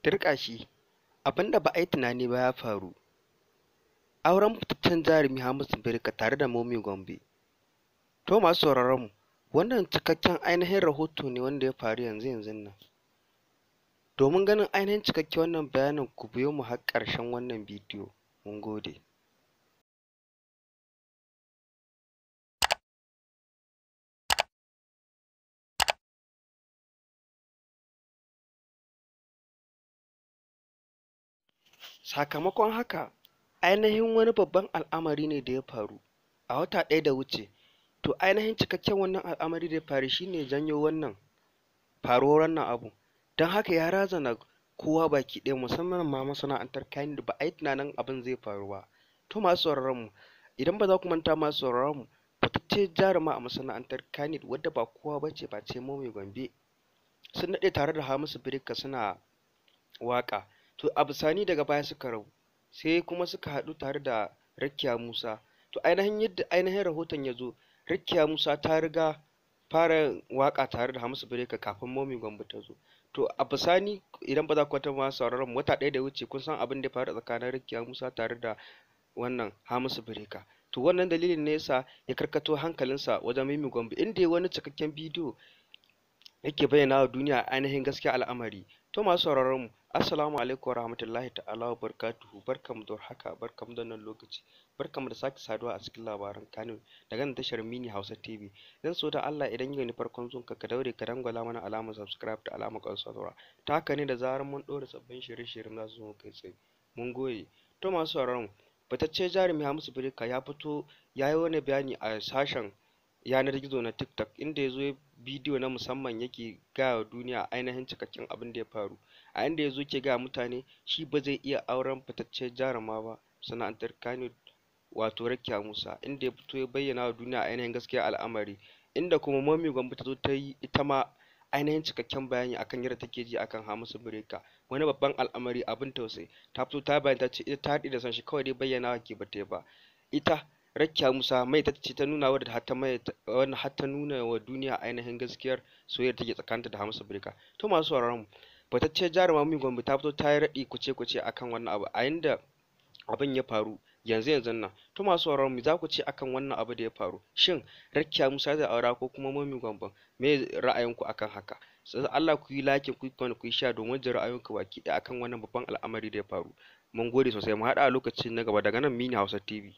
Tirkashi, abinda ba a yi tunani ba ya faru. Auren fitaccen jarumi Hamisu tare da mome Gombe. To masu sauraron mu, wannan cikakken ainihin rahoto ne wanda ya faru yanzu nan. Domin ganin ainihin cikakken wannan bayanin ku biyo mu har ƙarshen wannan bidiyo. Mun gode. Sakamakon haka, ainihin wani babban al'amari ne da ya faru a wata ɗaya da wuce. To ainihin cikakken wannan al'amari da ya faru shine janyo wannan faruwar wannan abu. Don haka ya razana kowa baki ɗaya, musamman ma masana'antar kayan da ba a yi tunanin abin zai faru ba. To masu sauraron mu, idan ba za ku manta masu sauraron mu, fitacce jaruma a masana'antar kayan wadda ba kowa bace face mome Gombe, sun daɗe tare da Hamisu suna waƙa. To a bisani daga baya suka rabu, sai kuma suka haɗu tare da Rakiya Musa. To ainihin yadda ainihin rahoton ya zo, Rakiya Musa ta riga fara waƙa tare da Hamisu kafin mome Gombe ta zo. To a bisani idan ba za ku masu sauraron wata ɗaya da wuce, kun san abin da ya faru tsakanin Rakiya Musa tare da wannan Hamisu To wannan dalilin ne yasa ya karkato hankalinsa wajen mome Gombe, inda ya wani cikakken bidiyo yake bayyana wa duniya ainihin gaskiya al'amari. To masu sauraron mu, assalamu alaikum warahmatullahi ta'ala wa barakatuhu. Barkamu da haka, barkamu da wannan lokaci, barkamu da sake saduwa a cikin labaran Kano daga nan tashar Mini Hausa TV. Zan so da Allah idan yau ne farkon zuwan ka daure ka dangwala mana alamar subscribe da alamar ƙararrawa. Ta haka ne da zarar mun ɗora sabbin shirye-shiryen za su zo kai tsaye. Mun gode. To masu sauraron mu, fitacce jarumi Hamisu ya fito ya yi wani bayani a sashen yanar gizo na TikTok, inda ya zo bidiyo na musamman yake gaya wa duniya ainihin cikakken abin da ya faru, a inda ya zo ke gaya mutane shi ba zai iya auren fitacce jaruma ba sana'antar Kano, wato Rakiya Musa, inda ya fito ya bayyana wa duniya ainihin gaskiya al'amari, inda kuma mome Gombe ta zo ta yi ita ma ainihin cikakken bayani akan yadda take ji akan Hamisu wani babban al'amari abin tausayi. Ta fito ta bayyana ta ce ita ta haɗi da san shi, kawai dai bayyana ke ba ta yi ba. Ita Rakiya Musa mai ta ce ta nuna wadda har ta nuna wa duniya ainihin gaskiyar soyayyar take tsakaninta da Hamisu To masu sauraron mu, fitacce jaruma mome Gombe ta fito ta yi raɗi kuce akan wannan abu, a inda abin ya faru yanzu nan. To masu sauraron mu, za ku ce akan wannan abu da ya faru, shin Rakiya Musa zai aura ko kuma mome Gombe? Me ra'ayinku akan haka? Sai Allah ku yi like, ku yi comment, ku yi share domin jin ra'ayinku baki ɗaya akan wannan babban al'amari da ya faru. Mun gode sosai, mu haɗa a lokacin na gaba daga nan Mini Hausa TV.